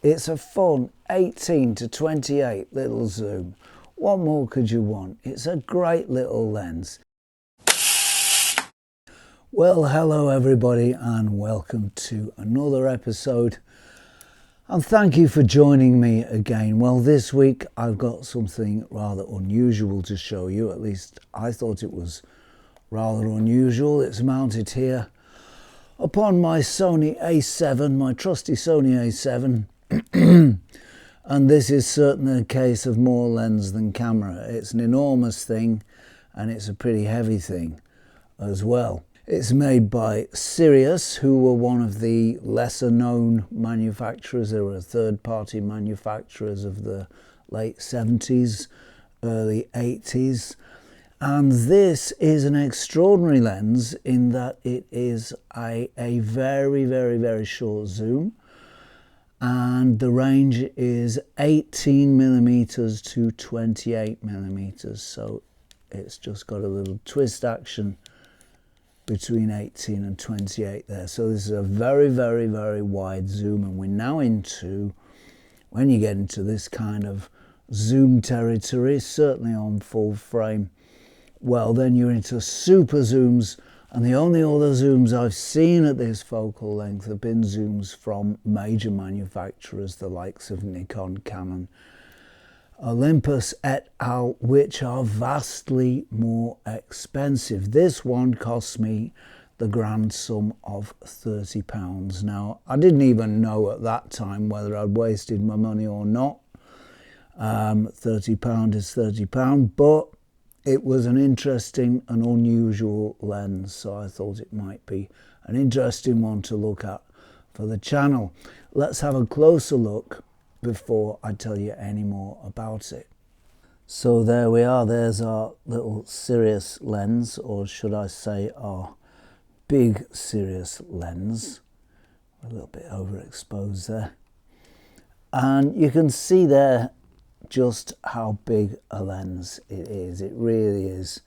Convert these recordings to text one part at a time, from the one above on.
It's a fun 18 to 28 little zoom. What more could you want? It's a great little lens. Well, hello everybody and welcome to another episode. And thank you for joining me again. Well, this week I've got something rather unusual to show you. At least I thought it was rather unusual. It's mounted here upon my Sony A7, my trusty Sony A7. And this is certainly a case of more lens than camera. It's an enormous thing and it's a pretty heavy thing as well. It's made by Sirius, who were one of the lesser known manufacturers. They were third-party manufacturers of the late 70s, early 80s. And this is an extraordinary lens in that it is a very, very, very short zoom. And the range is 18mm to 28mm. So it's just got a little twist action between 18 and 28 there. So this is a very, very, very wide zoom, and we're now into, when you get into this kind of zoom territory, certainly on full frame, well, then you're into super zooms, and the only other zooms I've seen at this focal length have been zooms from major manufacturers, the likes of Nikon, Canon, Olympus et al., which are vastly more expensive. This one cost me the grand sum of £30. Now, I didn't even know at that time whether I'd wasted my money or not. £30 is £30, but it was an interesting and unusual lens, so I thought it might be an interesting one to look at for the channel. Let's have a closer look before I tell you any more about it. So there we are, there's our little Sirius lens, or should I say our big Sirius lens. A little bit overexposed there. And you can see there just how big a lens it is. It really is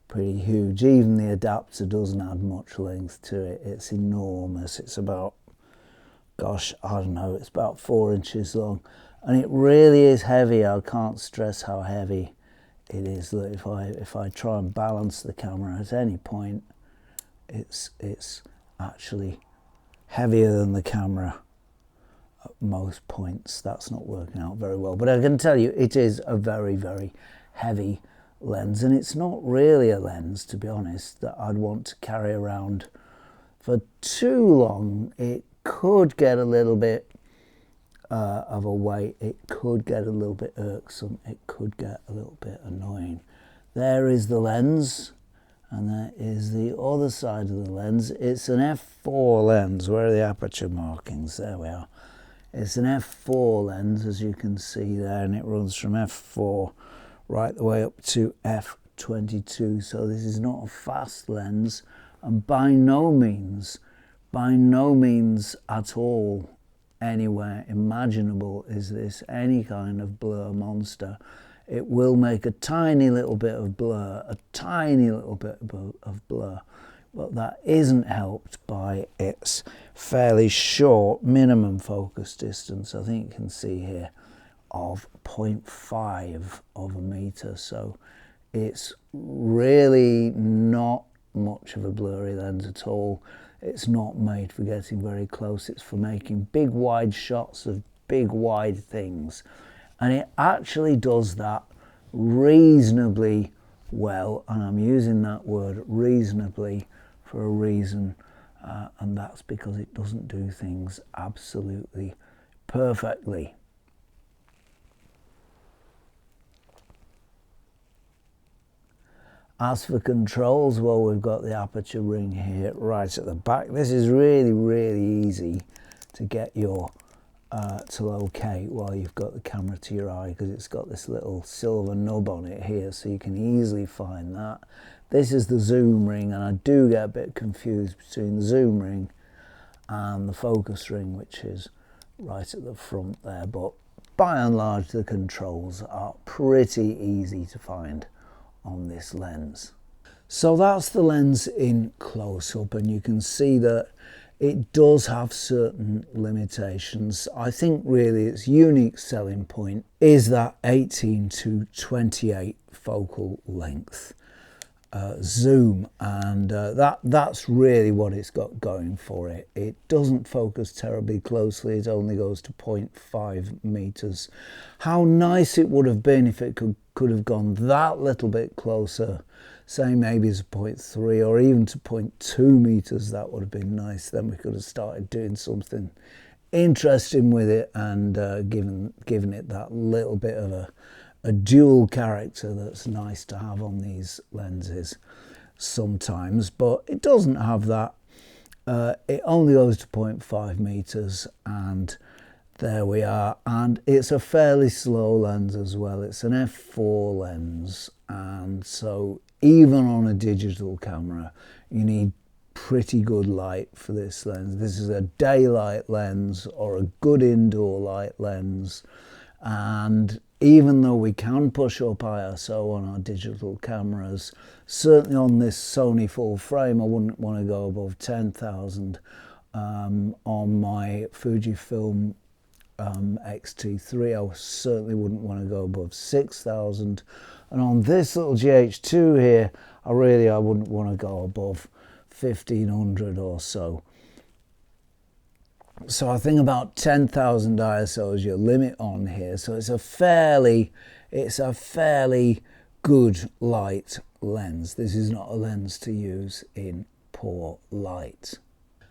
pretty huge. Even the adapter doesn't add much length to it. It's enormous. It's about, gosh, I don't know, it's about 4 inches long, and it really is heavy. I can't stress how heavy it is. That if I try and balance the camera at any point, it's actually heavier than the camera at most points. That's not working out very well, but I can tell you it is a very, very heavy lens, and it's not really a lens, to be honest, that I'd want to carry around for too long. It could get a little bit of a weight, it could get a little bit irksome, it could get a little bit annoying. There is the lens, and there is the other side of the lens. It's an f4 lens. Where are the aperture markings? There we are. It's an f4 lens, as you can see there, and it runs from f4 right the way up to f22. So this is not a fast lens, and by no means at all anywhere imaginable is this any kind of blur monster. It will make a tiny little bit of blur, but that isn't helped by its fairly short minimum focus distance. I think you can see here of 0.5 of a meter. So it's really not much of a blurry lens at all. It's not made for getting very close. It's for making big wide shots of big wide things. And it actually does that reasonably well. And I'm using that word reasonably for a reason. And that's because it doesn't do things absolutely perfectly. As for controls, well, we've got the aperture ring here right at the back. This is really, really easy to get your to locate while you've got the camera to your eye, because it's got this little silver nub on it here, so you can easily find that. This is the zoom ring, and I do get a bit confused between the zoom ring and the focus ring, which is right at the front there, but by and large the controls are pretty easy to find on this lens. So that's the lens in close-up, and you can see that it does have certain limitations. I think really its unique selling point is that 18 to 28 focal length zoom, and that's really what it's got going for it. It doesn't focus terribly closely, it only goes to 0.5 meters. How nice it would have been if it could have gone that little bit closer, say maybe to 0.3 or even to 0.2 meters. That would have been nice. Then we could have started doing something interesting with it and given it that little bit of a dual character that's nice to have on these lenses sometimes, but it doesn't have that. It only goes to 0.5 meters, and there we are. And it's a fairly slow lens as well. It's an f4 lens, and so even on a digital camera you need pretty good light for this lens. This is a daylight lens or a good indoor light lens, and even though we can push up ISO on our digital cameras, certainly on this Sony full frame I wouldn't want to go above 10,000. On my Fujifilm X-T3 I certainly wouldn't want to go above 6,000, and on this little GH2 here I wouldn't want to go above 1,500 or so. So I think about 10,000 ISO is your limit on here. So it's a fairly good light lens. This is not a lens to use in poor light.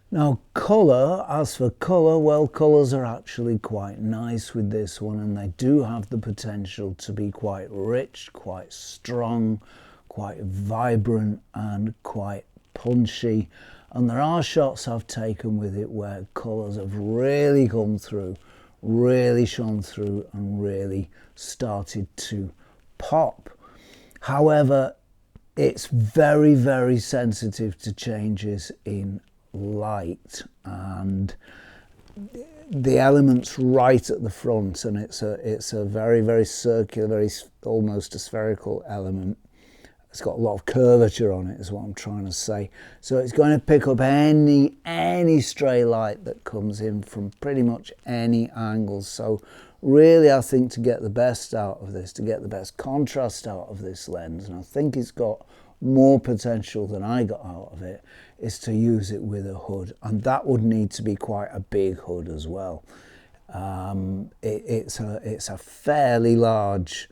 Now colour, as for colour, well, colours are actually quite nice with this one, and they do have the potential to be quite rich, quite strong, quite vibrant and quite punchy. And there are shots I've taken with it where colours have really come through, really shone through and really started to pop. However, it's very, very sensitive to changes in light, and the element's right at the front, and it's a very, very circular, almost a spherical element. It's got a lot of curvature on it is what I'm trying to say. So it's going to pick up any stray light that comes in from pretty much any angle. So really I think to get the best out of this, to get the best contrast out of this lens, and I think it's got more potential than I got out of it, is to use it with a hood. And that would need to be quite a big hood as well. It's a fairly large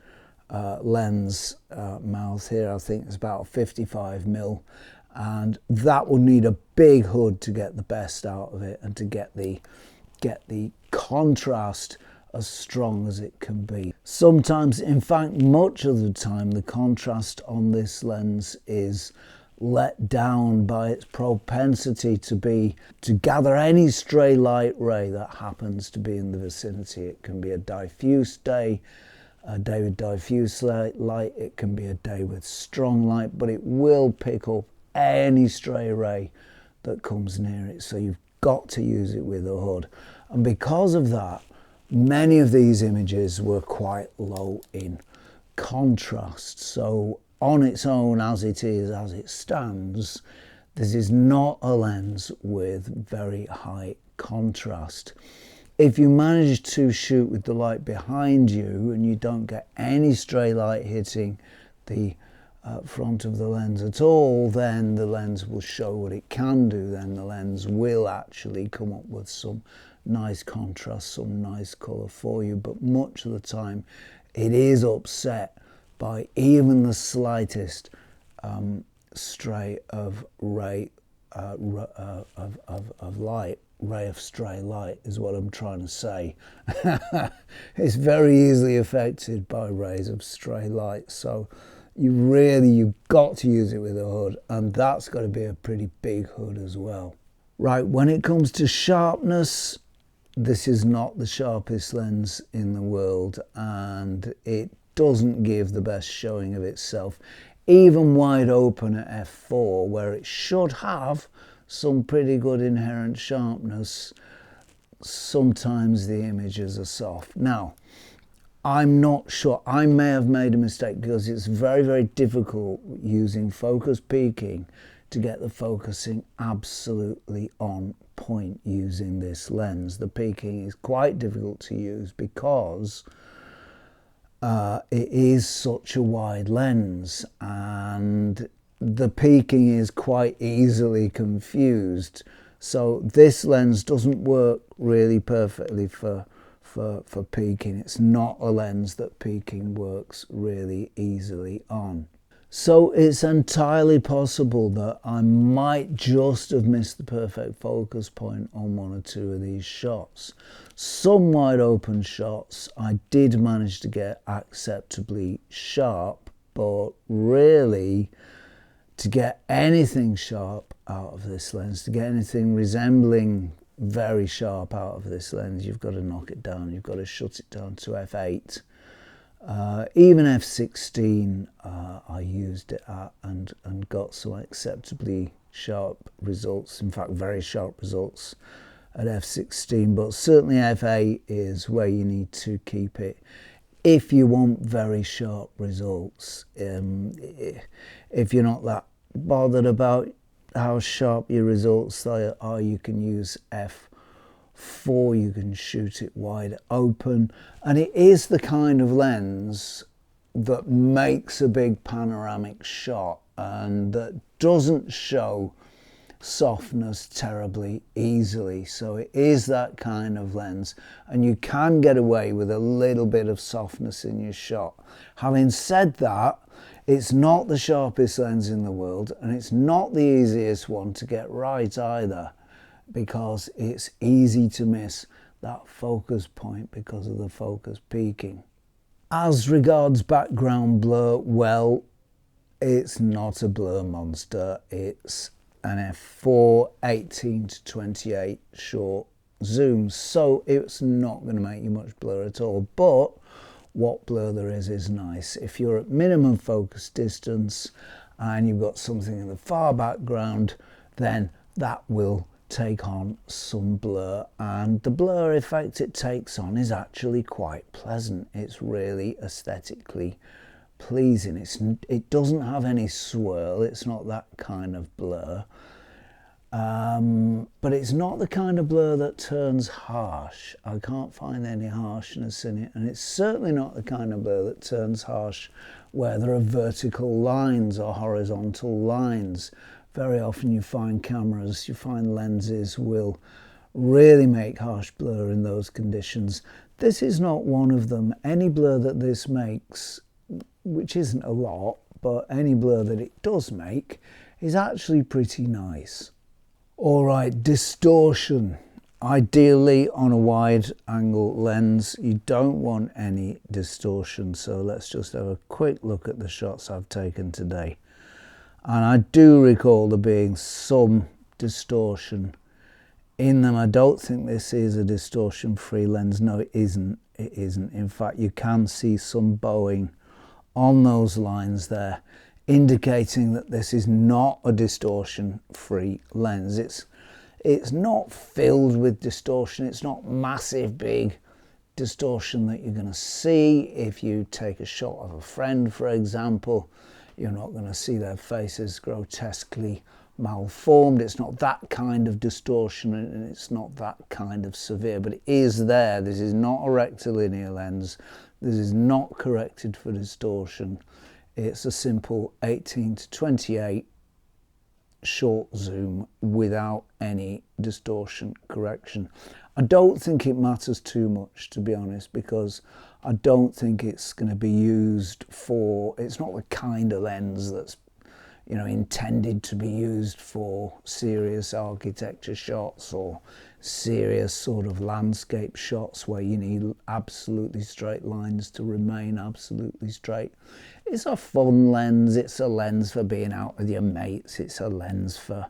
lens mouth here. I think it's about 55mm, and that will need a big hood to get the best out of it and to get the contrast as strong as it can be. Sometimes, in fact much of the time, the contrast on this lens is let down by its propensity to gather any stray light ray that happens to be in the vicinity. It can be a diffuse day, a day with diffuse light, it can be a day with strong light, but it will pick up any stray ray that comes near it. So you've got to use it with a hood. And because of that, many of these images were quite low in contrast. So on its own, as it is, as it stands, this is not a lens with very high contrast. If you manage to shoot with the light behind you and you don't get any stray light hitting the front of the lens at all, then the lens will show what it can do. Then the lens will actually come up with some nice contrast, some nice colour for you. But much of the time it is upset by even the slightest stray of ray of light. Ray of stray light is what I'm trying to say. It's very easily affected by rays of stray light, so you've got to use it with a hood, and that's got to be a pretty big hood as well. Right, when it comes to sharpness, this is not the sharpest lens in the world, and it doesn't give the best showing of itself, even wide open at f4, where it should have some pretty good inherent sharpness. Sometimes the images are soft. Now, I'm not sure, I may have made a mistake, because it's very, very difficult using focus peaking to get the focusing absolutely on point using this lens. The peaking is quite difficult to use because it is such a wide lens, and the peaking is quite easily confused. So this lens doesn't work really perfectly for peaking. It's not a lens that peaking works really easily on. So it's entirely possible that I might just have missed the perfect focus point on one or two of these shots. Some wide open shots I did manage to get acceptably sharp, but really to get anything sharp out of this lens, to get anything resembling very sharp out of this lens, you've got to knock it down, you've got to shut it down to f8. Even f16 I used it at and got some acceptably sharp results, in fact very sharp results at f16, but certainly f8 is where you need to keep it if you want very sharp results. If you're not that bothered about how sharp your results are, you can use f4, you can shoot it wide open, and it is the kind of lens that makes a big panoramic shot and that doesn't show softness terribly easily. So it is that kind of lens, and you can get away with a little bit of softness in your shot. Having said that, it's not the sharpest lens in the world, and it's not the easiest one to get right either, because it's easy to miss that focus point because of the focus peaking. As regards background blur, well, it's not a blur monster. It's an f4 18 to 28 short zoom, so it's not going to make you much blur at all, but what blur there is nice. If you're at minimum focus distance and you've got something in the far background, then that will take on some blur, and the blur effect it takes on is actually quite pleasant. It's really aesthetically pleasing. It doesn't have any swirl, it's not that kind of blur, but it's not the kind of blur that turns harsh. I can't find any harshness in it, and it's certainly not the kind of blur that turns harsh where there are vertical lines or horizontal lines. Very often you find lenses will really make harsh blur in those conditions. This is not one of them. Any blur that this makes, which isn't a lot, but any blur that it does make is actually pretty nice. All right, distortion. Ideally on a wide angle lens, you don't want any distortion. So let's just have a quick look at the shots I've taken today. And I do recall there being some distortion in them. I don't think this is a distortion-free lens. No, it isn't. It isn't. In fact, you can see some bowing on those lines there, indicating that this is not a distortion-free lens. It's not filled with distortion. It's not massive, big distortion that you're going to see if you take a shot of a friend, for example. You're not going to see their faces grotesquely malformed. It's not that kind of distortion, and it's not that kind of severe, but it is there. This is not a rectilinear lens. This is not corrected for distortion. It's a simple 18 to 28 short zoom without any distortion correction. I don't think it matters too much, to be honest, because I don't think it's going to be used for, it's not the kind of lens that's, you know, intended to be used for serious architecture shots or serious sort of landscape shots where you need absolutely straight lines to remain absolutely straight. It's a fun lens. It's a lens for being out with your mates. It's a lens for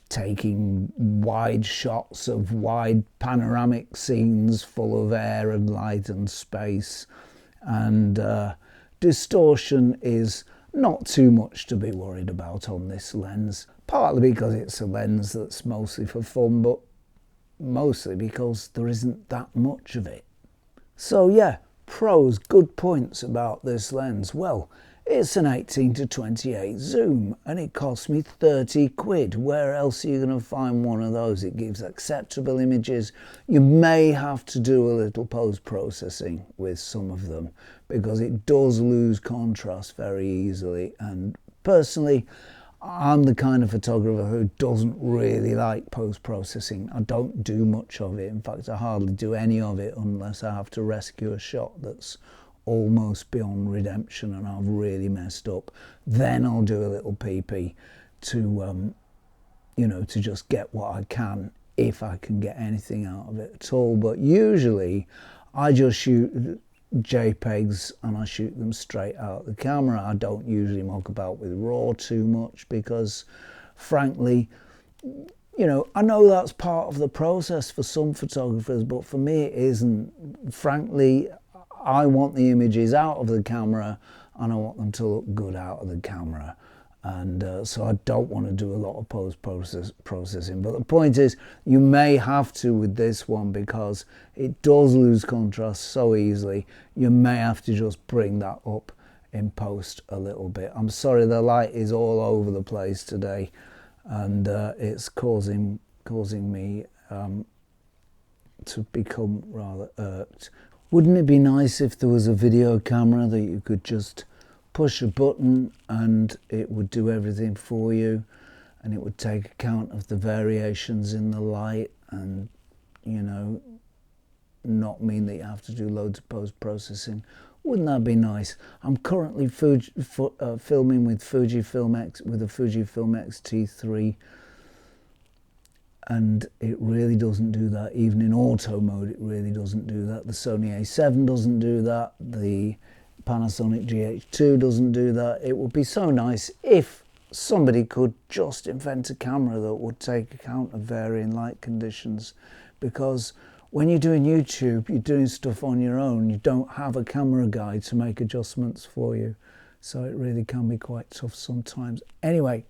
taking wide shots of wide panoramic scenes full of air and light and space, and distortion is not too much to be worried about on this lens, partly because it's a lens that's mostly for fun, but mostly because there isn't that much of it. So yeah, pros, good points about this lens. Well, It's an 18 to 28 zoom and it cost me 30 quid. Where else are you going to find one of those? It gives acceptable images. You may have to do a little post-processing with some of them because it does lose contrast very easily. And personally, I'm the kind of photographer who doesn't really like post-processing. I don't do much of it. In fact, I hardly do any of it unless I have to rescue a shot that's almost beyond redemption and I've really messed up. Then I'll do a little PP to to just get what I can, if I can get anything out of it at all. But usually I just shoot JPEGs and I shoot them straight out the camera. I don't usually muck about with RAW too much because frankly, I know that's part of the process for some photographers, but for me it isn't. Frankly, I want the images out of the camera and I want them to look good out of the camera. And so I don't want to do a lot of post-processing. But the point is, you may have to with this one because it does lose contrast so easily. You may have to just bring that up in post a little bit. I'm sorry, the light is all over the place today and it's causing me to become rather irked. Wouldn't it be nice if there was a video camera that you could just push a button and it would do everything for you and it would take account of the variations in the light and, not mean that you have to do loads of post-processing? Wouldn't that be nice? I'm currently filming with a Fujifilm X-T3 and it really doesn't do that. Even in auto mode it really doesn't do that. The Sony A7 doesn't do that. The Panasonic GH2 doesn't do that. It would be so nice if somebody could just invent a camera that would take account of varying light conditions, because when you're doing YouTube, you're doing stuff on your own. You don't have a camera guy to make adjustments for you. So it really can be quite tough sometimes. Anyway,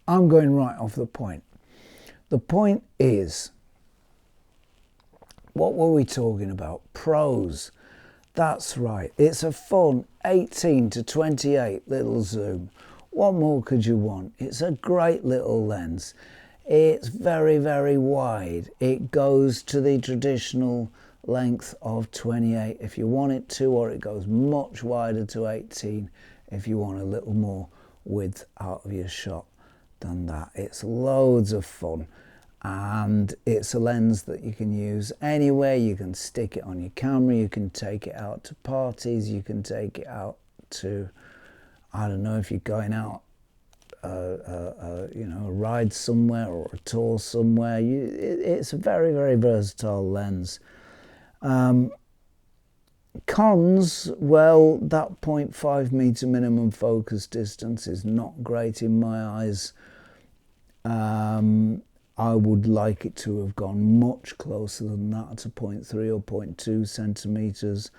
I'm going right off the point. The point is, what were we talking about? Pros. That's right. It's a fun 18 to 28 little zoom. What more could you want? It's a great little lens. It's very, very wide. It goes to the traditional length of 28 if you want it to, or it goes much wider to 18 if you want a little more width out of your shot than that. It's loads of fun. And it's a lens that you can use anywhere. You can stick it on your camera, you can take it out to parties, you can take it out to, I don't know, if you're going out a ride somewhere or a tour somewhere. It's a very, very versatile lens. Cons, well, that 0.5 meter minimum focus distance is not great in my eyes. I would like it to have gone much closer than that, to 0.3 or 0.2 centimeters.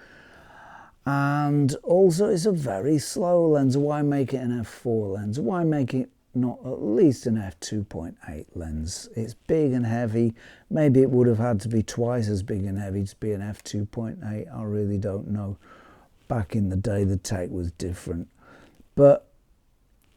And also it's a very slow lens. Why make it an f4 lens? Why make it not at least an f2.8 lens? It's big and heavy. Maybe it would have had to be twice as big and heavy to be an f2.8. I really don't know. Back in the day the tech was different. But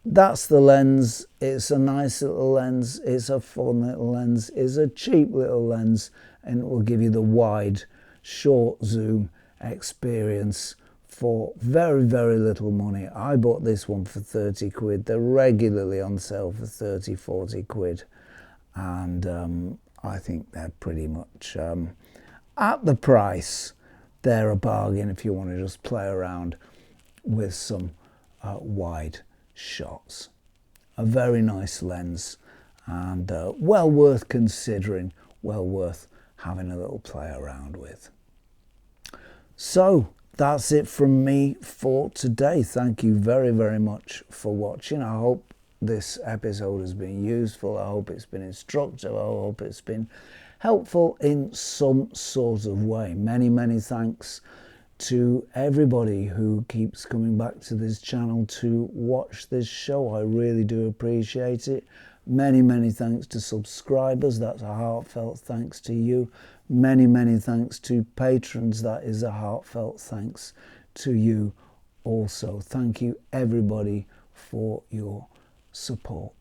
that's the lens. It's a nice little lens. It's a fun little lens. It's a cheap little lens, and it will give you the wide, short zoom experience for very, very little money. I bought this one for 30 quid. They're regularly on sale for 30, 40 quid. And I think they're pretty much at the price. They're a bargain if you want to just play around with some wide shots. A very nice lens, and well worth considering, well worth having a little play around with. So that's it from me for today. Thank you very, very much for watching. I hope this episode has been useful. I hope it's been instructive. I hope it's been helpful in some sort of way. Many, many thanks to everybody who keeps coming back to this channel to watch this show. I really do appreciate it. Many, many thanks to subscribers. That's a heartfelt thanks to you. Many, many thanks to patrons. That is a heartfelt thanks to you also. Thank you everybody for your support.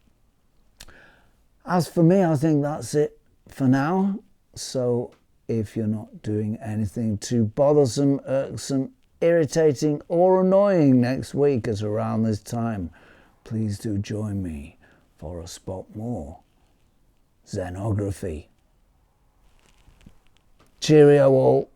As for me, I think that's it for now. So if you're not doing anything too bothersome, irksome, irritating or annoying next week at around this time, please do join me for a spot more Zenography. Cheerio all.